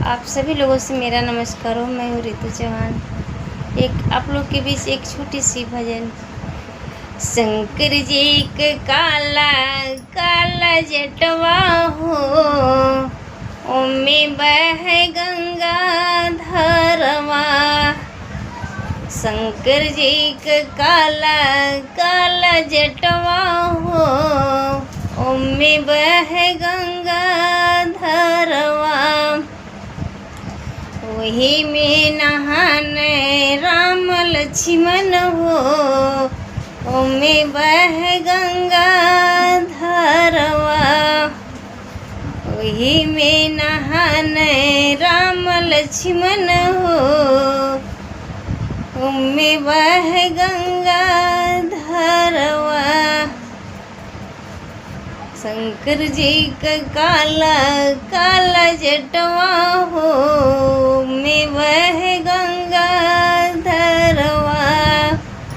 आप सभी लोगों से मेरा नमस्कार हो। मैं हूँ रितु चौहान। एक आप लोग के बीच एक छोटी सी भजन। शंकर जी के काला काला जटवा हो, ओमे बह गंगा धरवा। शंकर जी के काला काला जटवा हो, ओमे बह गंगा धरवा। वही में नहान राम लक्ष्मण हो, ओमे बह गंगा धरवा। वही में नहान राम लक्ष्मण हो, ओमे बह गंगा धरवा। शंकर जी का काला काला जटवा हो, में बह गंगा